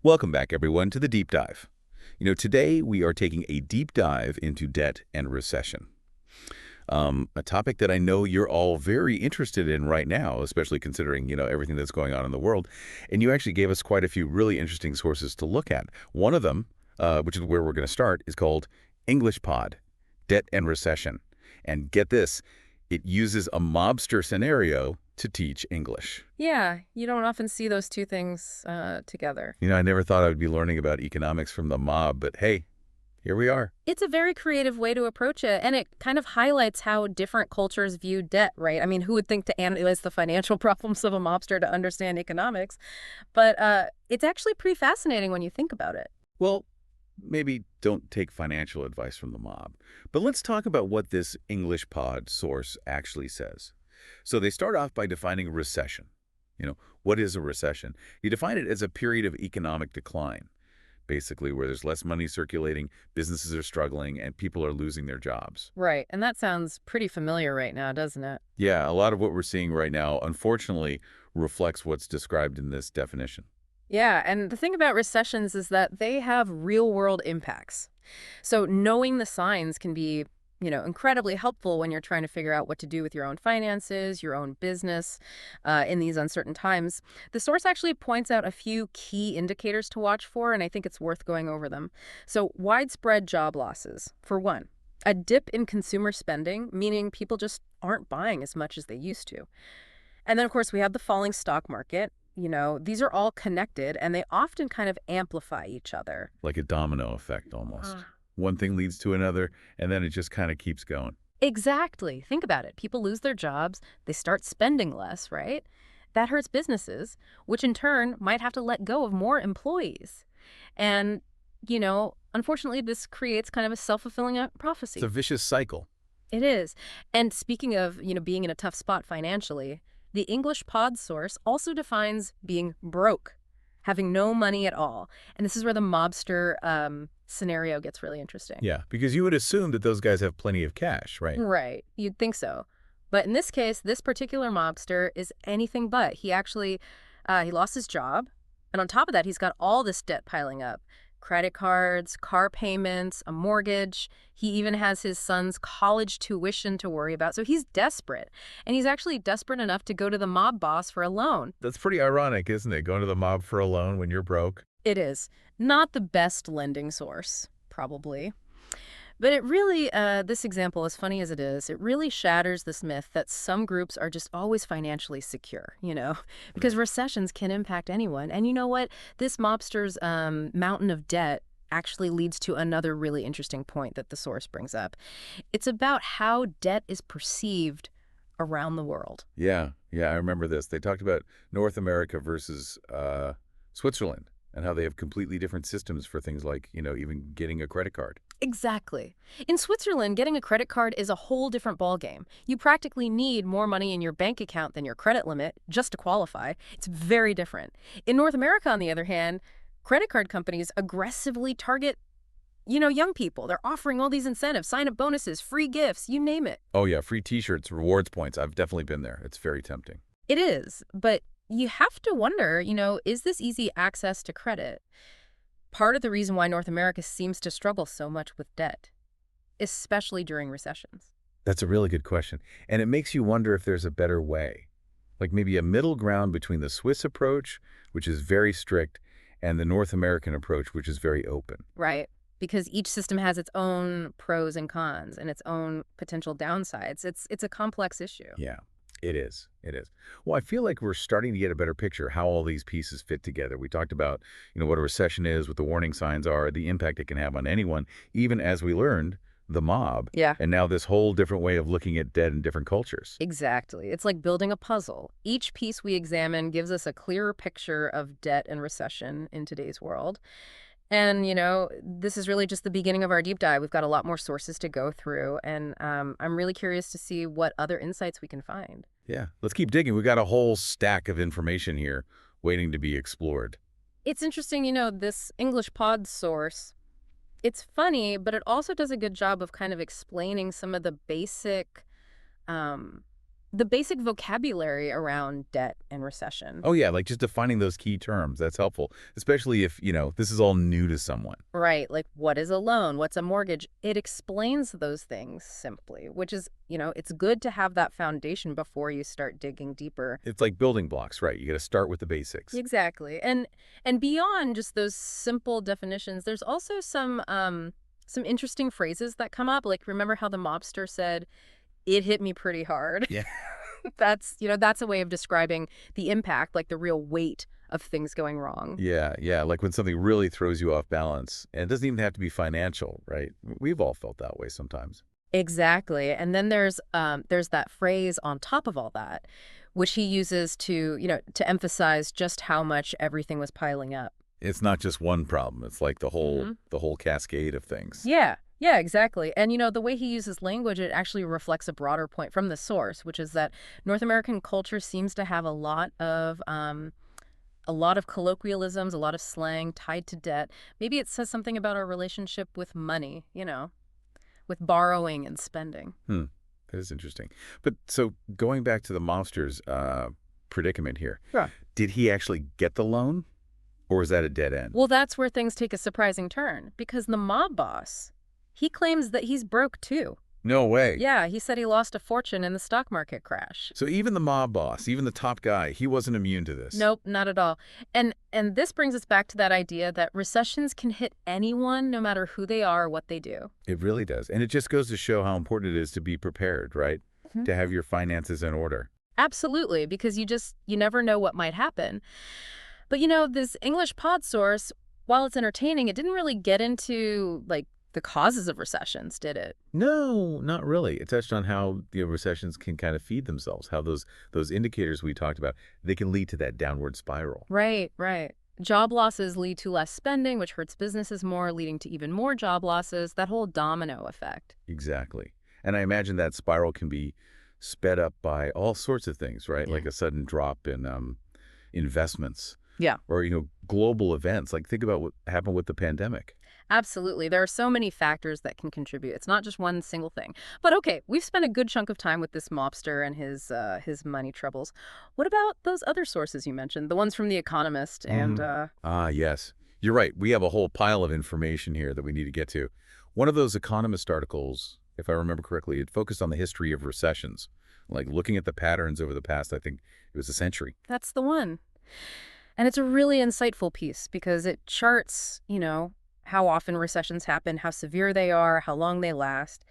Welcome back, everyone, to the Deep Dive. Today we are taking a deep dive into debt and recession, a topic that I know you're all very interested in right now, especially considering, everything that's going on in the world. And you actually gave us quite a few really interesting sources to look at. One of them, which is where we're going to start, is called English Pod, Debt and Recession. And get this, it uses a mobster scenario to teach English. Yeah, you don't often see those two things together. I never thought I would be learning about economics from the mob, but hey, here we are. It's a very creative way to approach it, and it kind of highlights how different cultures view debt, right? I mean, who would think to analyze the financial problems of a mobster to understand economics? But it's actually pretty fascinating when you think about it. Well, maybe don't take financial advice from the mob, but let's talk about what this English pod source actually says. So they start off by defining recession. What is a recession? You define it as a period of economic decline, basically, where there's less money circulating, businesses are struggling, and people are losing their jobs. Right, and that sounds pretty familiar right now, doesn't it? Yeah, a lot of what we're seeing right now, unfortunately, reflects what's described in this definition. Yeah, and the thing about recessions is that they have real-world impacts. So knowing the signs can be, incredibly helpful when you're trying to figure out what to do with your own finances, your own business in these uncertain times. The source actually points out a few key indicators to watch for, and I think it's worth going over them. So widespread job losses, for one. A dip in consumer spending, meaning people just aren't buying as much as they used to. And then, of course, we have the falling stock market. These are all connected, and they often kind of amplify each other. Like a domino effect almost. One thing leads to another, and then it just kind of keeps going. Exactly. Think about it. People lose their jobs, they start spending less, right? That hurts businesses, which in turn might have to let go of more employees. And, unfortunately, this creates kind of a self-fulfilling It's a prophecy. vicious cycle. It is. And speaking of, being in a tough spot financially, the English pod source also defines being broke, having no money at all. And this is where the mobster scenario gets really interesting. Yeah, because you would assume that those guys have plenty of cash, right? Right. You'd think so. But in this case, this particular mobster is anything but. He actually, he lost his job. And on top of that, he's got all this debt piling up. Credit cards, car payments, a mortgage. He even has his son's college tuition to worry about. So he's desperate. And he's actually desperate enough to go to the mob boss for a loan. That's pretty ironic, isn't it? Going to the mob for a loan when you're broke. It is. Not the best lending source, probably. But it really, this example, as funny as it is, it really shatters this myth that some groups are just always financially secure, because recessions can impact anyone. And you know what? This mobster's mountain of debt actually leads to another really interesting point that the source brings up. It's about how debt is perceived around the world. Yeah, I remember this. They talked about North America versus Switzerland and how they have completely different systems for things like, even getting a credit card. Exactly. In Switzerland, getting a credit card is a whole different ballgame. You practically need more money in your bank account than your credit limit just to qualify. It's very different. In North America, on the other hand, credit card companies aggressively target, young people. They're offering all these incentives, sign-up bonuses, free gifts, you name it. Oh, yeah, free T-shirts, rewards points. I've definitely been there. It's very tempting. It is, but you have to wonder, is this easy access to credit part of the reason why North America seems to struggle so much with debt, especially during recessions? That's a really good question. And it makes you wonder if there's a better way, like maybe a middle ground between the Swiss approach, which is very strict, and the North American approach, which is very open. Right. Because each system has its own pros and cons and its own potential downsides. It's a complex issue. Yeah, it is. It is. Well, I feel like we're starting to get a better picture how all these pieces fit together. We talked about, what a recession is, what the warning signs are, the impact it can have on anyone, even as we learned, the mob. Yeah. And now this whole different way of looking at debt in different cultures. Exactly. It's like building a puzzle. Each piece we examine gives us a clearer picture of debt and recession in today's world. And, this is really just the beginning of our deep dive. We've got a lot more sources to go through, and I'm really curious to see what other insights we can find. Yeah, let's keep digging. We've got a whole stack of information here waiting to be explored. It's interesting, this English pod source, it's funny, but it also does a good job of kind of explaining some of the basic um, the basic vocabulary around debt and recession. Oh, yeah, like just defining those key terms. That's helpful, especially if, this is all new to someone. Right, like what is a loan? What's a mortgage? It explains those things simply, which is, it's good to have that foundation before you start digging deeper. It's like building blocks, right? You got to start with the basics. Exactly. And beyond just those simple definitions, there's also some interesting phrases that come up. Like remember how the mobster said, "It hit me pretty hard." Yeah. That's a way of describing the impact, like the real weight of things going wrong. Yeah, yeah, like when something really throws you off balance. And it doesn't even have to be financial, right? We've all felt that way sometimes. Exactly. And then there's that phrase on top of all that, which he uses to, to emphasize just how much everything was piling up. It's not just one problem. It's like the whole hmm the whole cascade of things. Yeah. Yeah, exactly. And the way he uses language, it actually reflects a broader point from the source, which is that North American culture seems to have a lot of colloquialisms, a lot of slang tied to debt. Maybe it says something about our relationship with money, with borrowing and spending. Hmm. That is interesting. But so going back to the mobster's predicament here, Yeah. did he actually get the loan or was that a dead end? Well, that's where things take a surprising turn because the mob boss, he claims that he's broke too. No way. Yeah, he said he lost a fortune in the stock market crash. So even the mob boss, even the top guy, he wasn't immune to this. Nope, not at all. And this brings us back to that idea that recessions can hit anyone no matter who they are or what they do. It really does. And it just goes to show how important it is to be prepared, right? Mhm. To have your finances in order. Absolutely, because you never know what might happen. But this English pod source, while it's entertaining, it didn't really get into like the causes of recessions, did it? No, not really. It touched on how recessions can kind of feed themselves, how those indicators we talked about, they can lead to that downward spiral. Right, right. Job losses lead to less spending, which hurts businesses more, leading to even more job losses, that whole domino effect. Exactly. And I imagine that spiral can be sped up by all sorts of things, right? Yeah. Like a sudden drop in investments Yeah. or, global events. Like think about what happened with the pandemic. Absolutely. There are so many factors that can contribute. It's not just one single thing. But okay, we've spent a good chunk of time with this mobster and his money troubles. What about those other sources you mentioned, the ones from The Economist and Ah, yes. You're right. We have a whole pile of information here that we need to get to. One of those Economist articles, if I remember correctly, it focused on the history of recessions, like looking at the patterns over the past, I think it was a century. that's the one. And it's a really insightful piece because it charts, how often recessions happen, how severe they are, how long they last.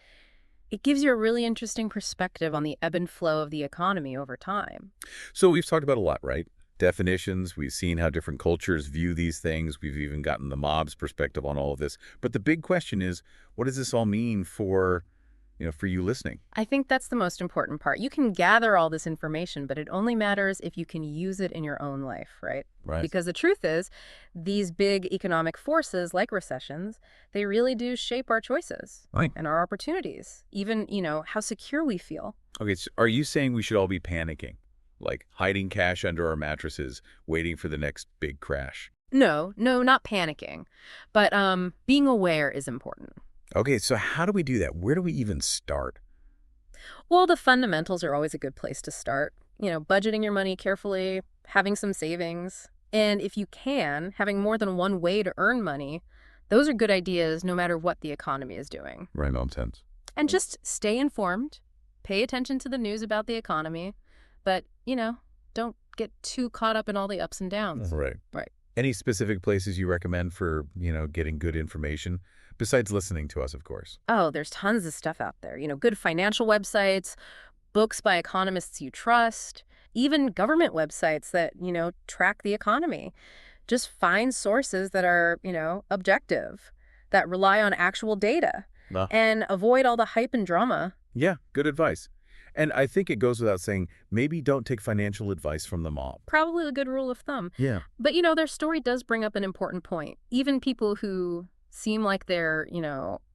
It gives you a really interesting perspective on the ebb and flow of the economy over time. So we've talked about a lot, right? Definitions. We've seen how different cultures view these things. We've even gotten the mob's perspective on all of this. But the big question is, what does this all mean for you listening? I think that's the most important part. You can gather all this information, but it only matters if you can use it in your own life, right? Right. Because the truth is, these big economic forces like recessions, they really do shape our choices Right. and our opportunities, even, how secure we feel. Okay, so are you saying we should all be panicking? Like hiding cash under our mattresses, waiting for the next big crash? No, not panicking, but being aware is important. Okay, so how do we do that? Where do we even start? Well, the fundamentals are always a good place to start. Budgeting your money carefully, having some savings, and if you can, having more than one way to earn money. Those are good ideas no matter what the economy is doing. Right, makes sense. And just stay informed, pay attention to the news about the economy, but, don't get too caught up in all the ups and downs. Right. Right. Any specific places you recommend for, getting good information? Besides listening to us, of course. Oh, there's tons of stuff out there. Good financial websites, books by economists you trust, even government websites that, track the economy. Just find sources that are, objective, that rely on actual data, Ah. and avoid all the hype and drama. Yeah, good advice. And I think it goes without saying, maybe don't take financial advice from the mob. Probably a good rule of thumb. Yeah. But, their story does bring up an important point. Even people who seem like they're,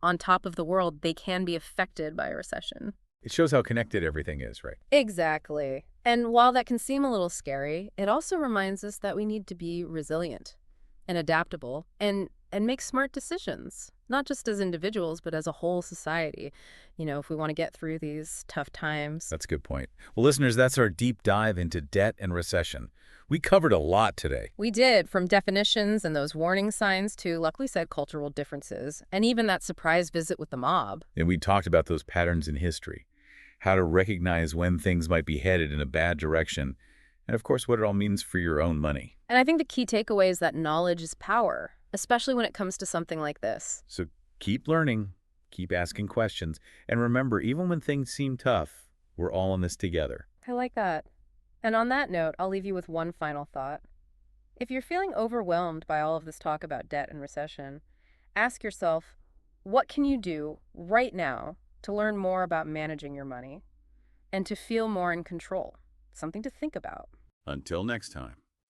on top of the world, they can be affected by a recession. It shows how connected everything is, right? Exactly. And while that can seem a little scary, it also reminds us that we need to be resilient and adaptable and make smart decisions. not just as individuals, but as a whole society, if we want to get through these tough times. That's a good point. Well, listeners, that's our deep dive into debt and recession. We covered a lot today. We did, from definitions and those warning signs to, luckily said, cultural differences, and even that surprise visit with the mob. And we talked about those patterns in history, how to recognize when things might be headed in a bad direction, and of course, what it all means for your own money. And I think the key takeaway is that knowledge is power, especially when it comes to something like this. So keep learning, keep asking questions, and remember, even when things seem tough, we're all in this together. I like that. And on that note, I'll leave you with one final thought. If you're feeling overwhelmed by all of this talk about debt and recession, ask yourself, what can you do right now to learn more about managing your money and to feel more in control? Something to think about. Until next time.